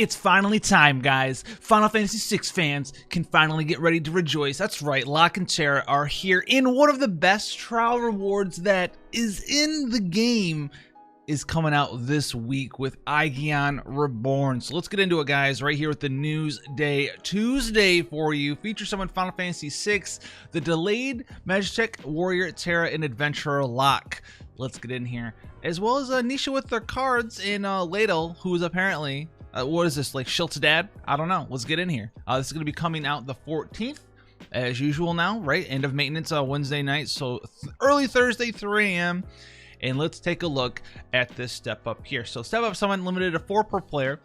It's finally time, guys. Final Fantasy VI fans can finally get ready to rejoice. That's right, Locke and Terra are here in one of the best trial rewards that is in the game is coming out this week with Aegeon Reborn. So let's get into it, guys, right here with the News Day Tuesday for you. Feature someone Final Fantasy VI, the delayed Magitek Warrior Terra and Adventurer Locke. Let's get in here. As well as Nisha with their cards in Ladle, who is apparently... what is this, like Shiltadad? I don't know. Let's get in here. This is going to be coming out the 14th, as usual now, right? End of maintenance Wednesday night, so early Thursday, 3 a.m. And let's take a look at this step up here. So step up summon limited to 4 per player,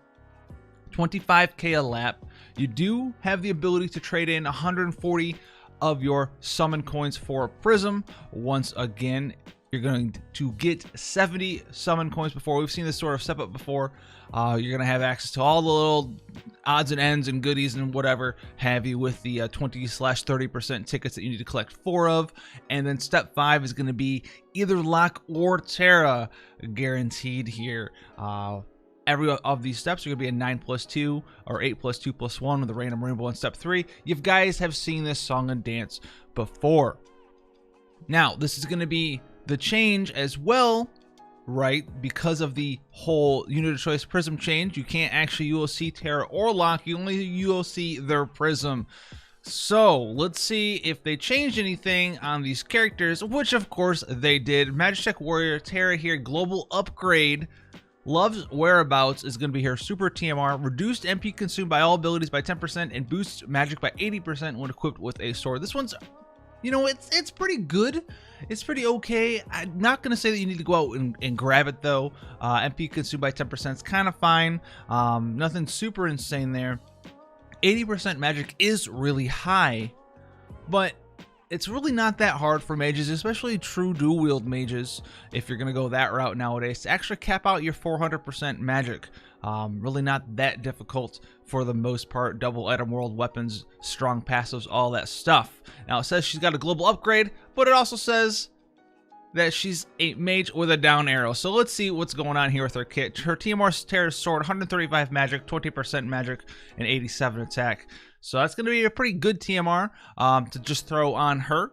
25k a lap. You do have the ability to trade in 140 of your summon coins for a prism. Once again, you're going to get 70 summon coins before. We've seen this sort of step up before. You're going to have access to all the little odds and ends and goodies and whatever have you with the 20/30% tickets that you need to collect 4 of. And then step 5 is going to be either Locke or Terra guaranteed here. Every of these steps are going to be a 9+2 or 8+2+1 with a random rainbow in step 3. You guys have seen this song and dance before. Now, this is going to be the change as well, right? Because of the whole unit of choice prism change, you can't actually UOC Terra or Locke. You only UOC their prism. So let's see if they changed anything on these characters, which of course they did. Magitek Warrior Terra here, global upgrade. Love's Whereabouts is going to be here. Super TMR, reduced MP consumed by all abilities by 10% and boosts magic by 80% when equipped with a sword. This one's, you know, it's pretty good. It's pretty okay. I'm not going to say that you need to go out and grab it, though. MP consumed by 10% is kind of fine. Nothing super insane there. 80% magic is really high, but it's really not that hard for mages, especially true dual wield mages, if you're going to go that route nowadays, to actually cap out your 400% magic. Really not that difficult for the most part. Double item world weapons, strong passives, all that stuff. Now it says she's got a global upgrade, but it also says that she's a mage with a down arrow. So let's see what's going on here with her kit. Her TMR Terra sword, 135 magic, 20% magic, and 87 attack. So that's going to be a pretty good TMR to just throw on her.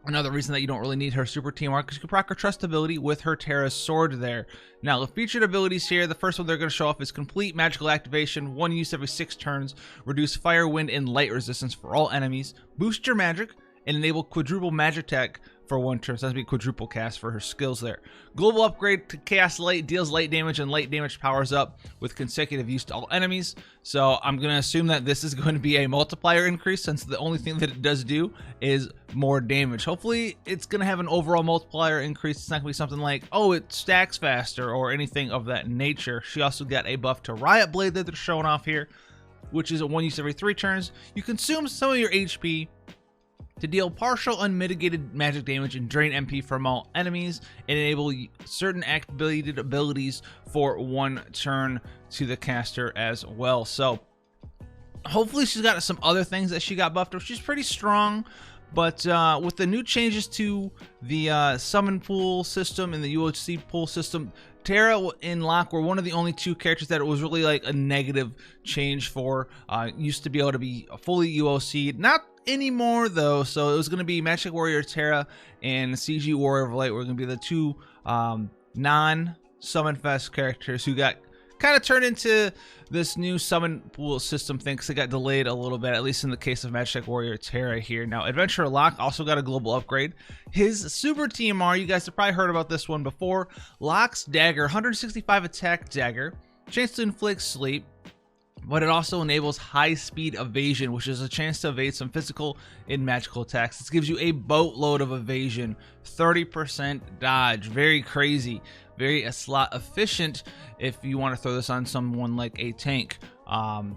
Another reason that you don't really need her super TMR, because you can proc her trust ability with her Terra sword there. Now, the featured abilities here, the first one they're going to show off is complete magical activation, 1 use every 6 turns, reduce fire, wind, and light resistance for all enemies, boost your magic, and enable quadruple Magitek for 1 turn. So that's going to be quadruple cast for her skills there. Global upgrade to cast light, deals light damage, and light damage powers up with consecutive use to all enemies. So I'm going to assume that this is going to be a multiplier increase, since the only thing that it does do is more damage. Hopefully it's going to have an overall multiplier increase. It's not going to be something like, oh, it stacks faster or anything of that nature. She also got a buff to Riot Blade that they're showing off here, which is a 1 use every 3 turns. You consume some of your HP to deal partial unmitigated magic damage and drain MP from all enemies, and enable certain activated abilities for 1 turn to the caster as well. So hopefully she's got some other things that she got buffed up. She's pretty strong, but with the new changes to the summon pool system and the UOC pool system, Terra and Locke were one of the only 2 characters that it was really like a negative change for. Used to be able to be fully UOC'd, not anymore though. So it was going to be Magitek Warrior Terra and CG Warrior of Light were going to be the 2 non-Summon Fest characters who got kind of turned into this new summon pool system thing, because it got delayed a little bit, at least in the case of Magitek Warrior Terra here. Now, Adventurer Locke also got a global upgrade. His super TMR, you guys have probably heard about this one before. Locke's dagger, 165 attack dagger, chance to inflict sleep, but it also enables high-speed evasion, which is a chance to evade some physical and magical attacks. This gives you a boatload of evasion, 30% dodge, very crazy, very slot efficient if you want to throw this on someone like a tank.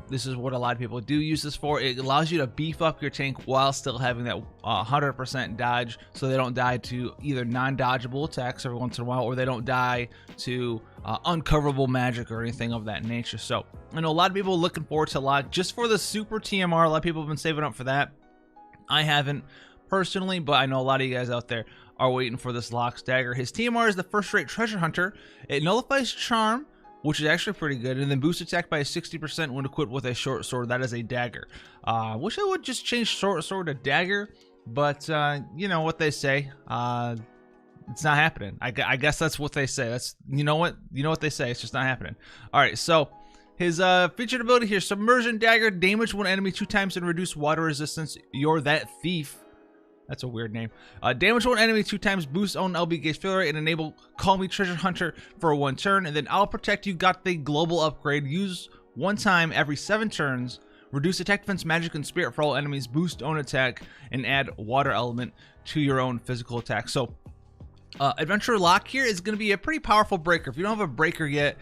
This is what a lot of people do use this for. It allows you to beef up your tank while still having that 100% dodge, so they don't die to either non-dodgeable attacks every once in a while, or they don't die to uncoverable magic or anything of that nature. So I know a lot of people are looking forward to Locke just for the super TMR. A lot of people have been saving up for that. I haven't personally, but I know a lot of you guys out there are waiting for this Locke's dagger. His TMR is the first rate treasure hunter. It nullifies charm which is actually pretty good. And then boost attack by 60% when equipped with a short sword. That is a dagger. Wish I would just change short sword to dagger, but you know what they say. It's not happening. I guess that's what they say. That's you know what they say. It's just not happening. All right, so his featured ability here: Submersion Dagger, damage one enemy 2 times and reduce water resistance. You're that thief. That's a weird name. Damage one enemy 2 times, boost own LB gauge failure rate, and enable Call Me Treasure Hunter for 1 turn. And then I'll Protect You got the global upgrade. Use 1 time every 7 turns. Reduce attack, defense, magic, and spirit for all enemies. Boost own attack and add water element to your own physical attack. So Adventurer Locke here is going to be a pretty powerful breaker. If you don't have a breaker yet,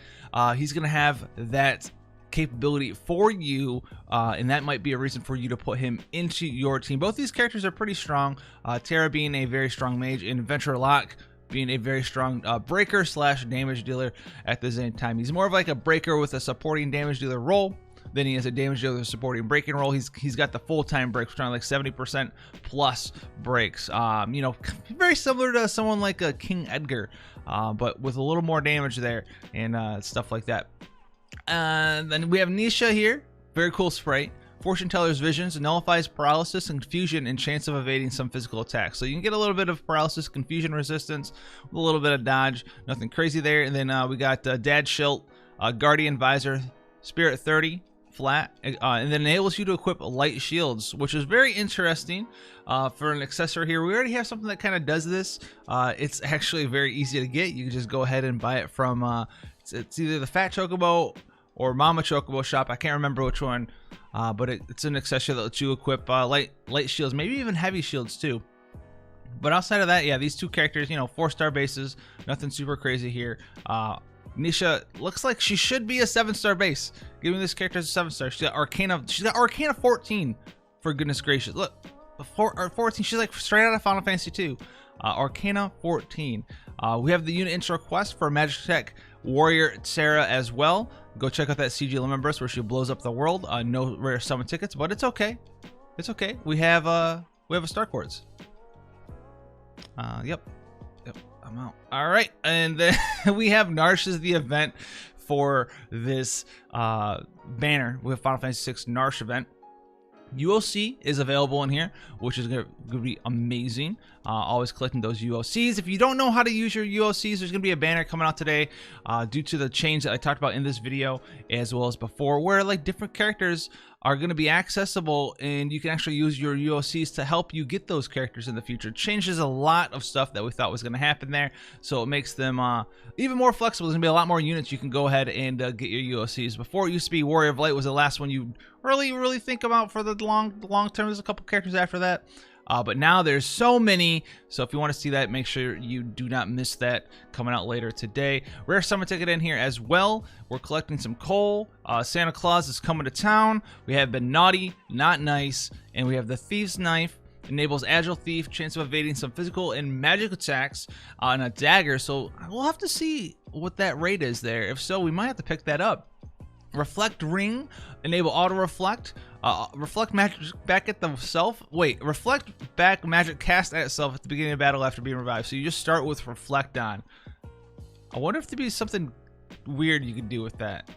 he's going to have that capability for you, and that might be a reason for you to put him into your team. Both these characters are pretty strong. Terra being a very strong mage, and Adventurer Locke being a very strong breaker slash damage dealer at the same time. He's more of like a breaker with a supporting damage dealer role than he has a damage dealer supporting breaking role. He's got the full-time breaks, which are like 70% plus breaks. You know, very similar to someone like a King Edgar, but with a little more damage there and stuff like that. Then we have Nisha here. Very cool sprite. Fortune Teller's Visions nullifies paralysis and confusion and chance of evading some physical attacks. So you can get a little bit of paralysis, confusion resistance, with a little bit of dodge. Nothing crazy there. And then we got Dad Schilt, Guardian Visor, Spirit 30 flat, and then enables you to equip light shields, which is very interesting for an accessory here. We already have something that kind of does this. It's actually very easy to get. You can just go ahead and buy it from it's either the Fat Chocobo or Mama Chocobo shop. I can't remember which one, but it's an accessory that lets you equip light shields, maybe even heavy shields too. But outside of that, yeah, these 2 characters, you know, 4-star bases, nothing super crazy here. Nisha looks like she should be a 7-star base. Giving this character a 7-star. She's got Arcana 14. For goodness gracious, look, 14. She's like straight out of Final Fantasy 2. Arcana 14. We have the unit intro quest for Magitek Warrior Terra as well. Go check out that CG Limit Burst where she blows up the world. No rare summon tickets, but it's okay. It's okay. We have a Star Quartz. Yep. I'm out. All right, and then we have Narsh as the event for this banner. We have Final Fantasy VI Narsh event. UOC is available in here, which is going to be amazing. Always collecting those UOCs. If you don't know how to use your UOCs, there's going to be a banner coming out today due to the change that I talked about in this video as well as before, where like different characters are going to be accessible and you can actually use your UOCs to help you get those characters in the future. It changes a lot of stuff that we thought was going to happen there, so it makes them even more flexible. There's going to be a lot more units you can go ahead and get your UOCs. Before, it used to be Warrior of Light was the last one you really think about for the long term. There's a couple characters after that. But now there's so many, so if you want to see that, make sure you do not miss that coming out later today. Rare summon ticket in here as well. We're collecting some coal. Santa Claus is coming to town. We have been naughty, not nice, and we have the Thief's Knife. Enables Agile Thief, chance of evading some physical and magic attacks, and a dagger. So we'll have to see what that rate is there. If so, we might have to pick that up. Reflect Ring, enable auto reflect. Reflect magic back at the self. Wait, reflect back magic cast at itself at the beginning of battle after being revived. So you just start with reflect on. I wonder if there'd be something weird you could do with that.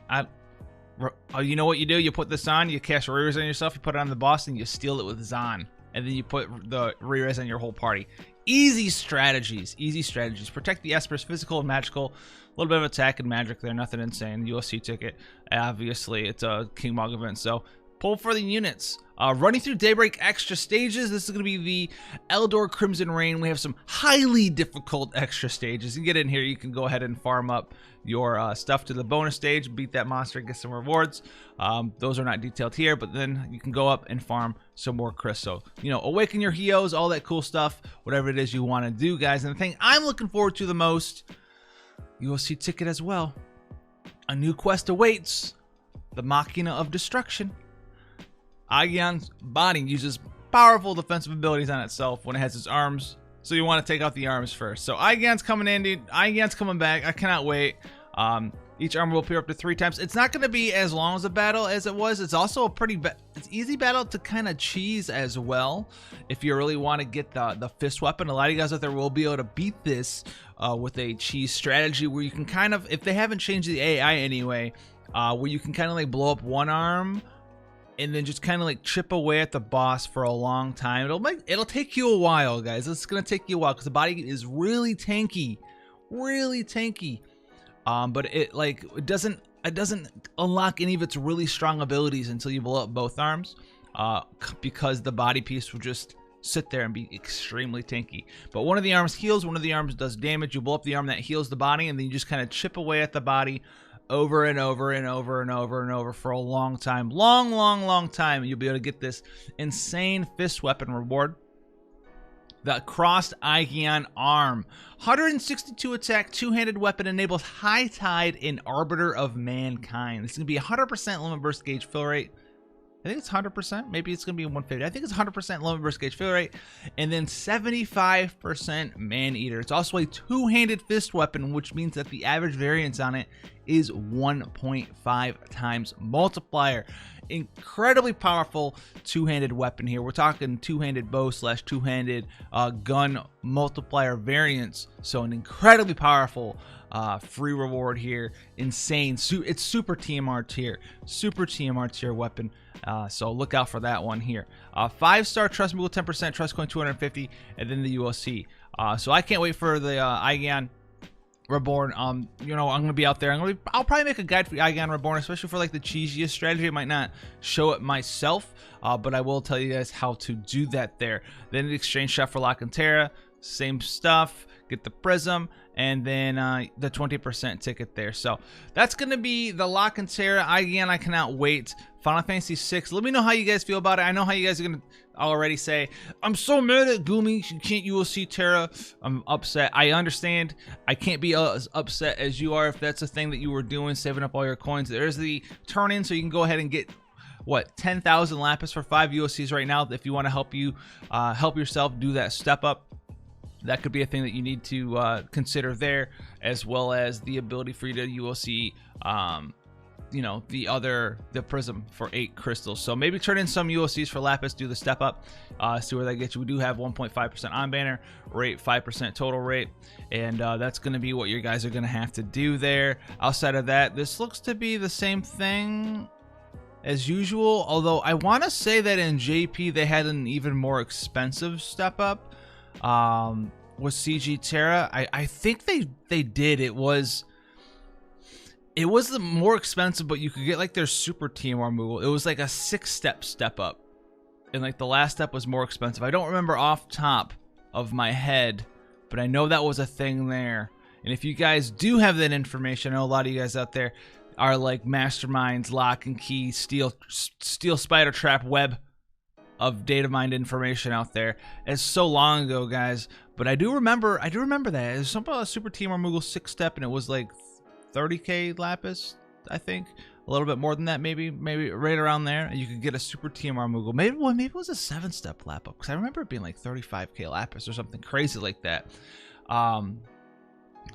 You know what you do? You put this on, you cast re-res on yourself, you put it on the boss, and you steal it with Zahn. And then you put the re-res on your whole party. Easy strategies. Easy strategies. Protect the Esper's physical and magical. A little bit of attack and magic there. Nothing insane. USC ticket. Obviously, it's a King Mog event, so pull for the units. Running through Daybreak extra stages. This is going to be the Eldor Crimson Rain. We have some highly difficult extra stages. You get in here, you can go ahead and farm up your stuff to the bonus stage, beat that monster, get some rewards. Those are not detailed here, but then you can go up and farm some more Chris. So, you know, awaken your Heos, all that cool stuff, whatever it is you want to do, guys. And the thing I'm looking forward to the most, you will see ticket as well. A new quest awaits. The Machina of Destruction. Aegon's body uses powerful defensive abilities on itself when it has its arms, so you want to take out the arms first. So Aegon's coming in, dude. Aegon's coming back. I cannot wait. Each armor will appear up to 3 times. It's not going to be as long as a battle as it was. It's also a pretty it's easy battle to kind of cheese as well. If you really want to get the fist weapon, a lot of you guys out there will be able to beat this with a cheese strategy where you can kind of, if they haven't changed the AI anyway, where you can kind of like blow up one arm and then just kind of like chip away at the boss for a long time. It'll take you a while, guys. It's gonna take you a while because the body is really tanky, but it doesn't unlock any of its really strong abilities until you blow up both arms, because the body piece will just sit there and be extremely tanky. But one of the arms heals, one of the arms does damage. You blow up the arm that heals the body, and then you just kind of chip away at the body over and over and over and over and over for a long time, long time, and you'll be able to get this insane fist weapon reward. The crossed Aegean arm, 162 attack, two-handed weapon, enables High Tide and Arbiter of Mankind. This is gonna be 100% limit burst gauge fill rate. I think it's 100%. Maybe it's gonna be 150. I think it's 100% limit burst gauge fill rate, and then 75% man eater. It's also a two-handed fist weapon, which means that the average variance on it is 1.5 times multiplier. Incredibly powerful two-handed weapon here. We're talking two-handed bow / two-handed gun multiplier variants. So an incredibly powerful free reward here. Insane. It's super TMR tier weapon. So look out for that one here. 5-star trust move 10%, trust coin 250, and then the ULC. So I can't wait for the Aegean Reborn. You know, I'm gonna be out there. I'll probably make a guide for Aegean Reborn, especially for like the cheesiest strategy. I might not show it myself, but I will tell you guys how to do that there. Then the exchange shop for Locke and Terra, same stuff. Get the prism, and then the 20% ticket there. So that's gonna be the Locke and Terra. Again, I cannot wait. Final Fantasy 6. Let me know how you guys feel about it. I know how you guys are gonna already say, I'm so mad at Goomy, you can't ULC Terra. I'm upset. I understand. I can't be as upset as you are if that's the thing that you were doing, saving up all your coins. There's the turn in, so you can go ahead and get what, 10,000 lapis for 5 ULCs right now. If you want to help yourself do that step up, that could be a thing that you need to consider there, as well as the ability for you to ULC you know, the prism for 8 crystals. So maybe turn in some ULCs for lapis, do the step up, see where that gets you. We do have 1.5% on banner rate, 5% total rate, and that's going to be what you guys are going to have to do there. Outside of that, this looks to be the same thing as usual, although I want to say that in JP they had an even more expensive step up with CG Terra. I think they did. It was the more expensive, but you could get like their super TMR move. It was like a 6-step up, and like the last step was more expensive. I don't remember off top of my head, but I know that was a thing there. And if you guys do have that information, I know a lot of you guys out there are like masterminds, lock and key, steel spider trap web of data mined information out there. It's so long ago, guys, but I do remember that. There's something about a super TMR Moogle 6-step, and it was like 30k lapis, I think. A little bit more than that, maybe right around there. And you could get a super TMR Moogle. Maybe it was a 7-step lap up, because I remember it being like 35k lapis or something crazy like that.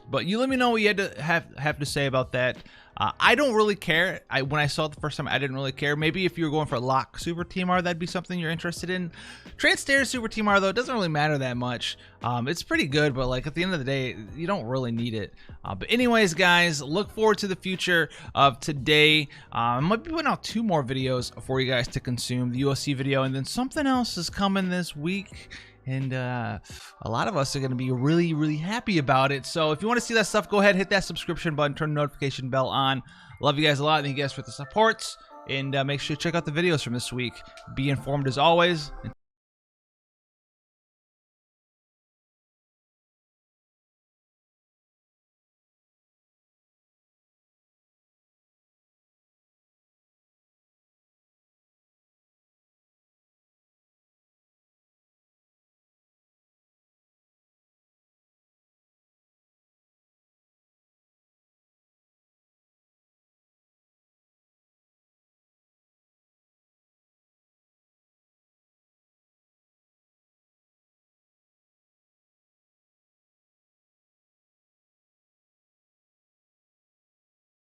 But you let me know what you had to have to say about that. I don't really care. When I saw it the first time, I didn't really care. Maybe if you were going for Locke Super TMR, that'd be something you're interested in. Trans-Terra Super TMR, though, it doesn't really matter that much. It's pretty good, but like at the end of the day, you don't really need it. But anyways, guys, look forward to the future of today. I might be putting out 2 more videos for you guys to consume. The USC video, and then something else is coming this week. And a lot of us are going to be really, really happy about it. So if you want to see that stuff, go ahead, hit that subscription button, turn the notification bell on. Love you guys a lot. Thank you guys for the support. And make sure to check out the videos from this week. Be informed as always.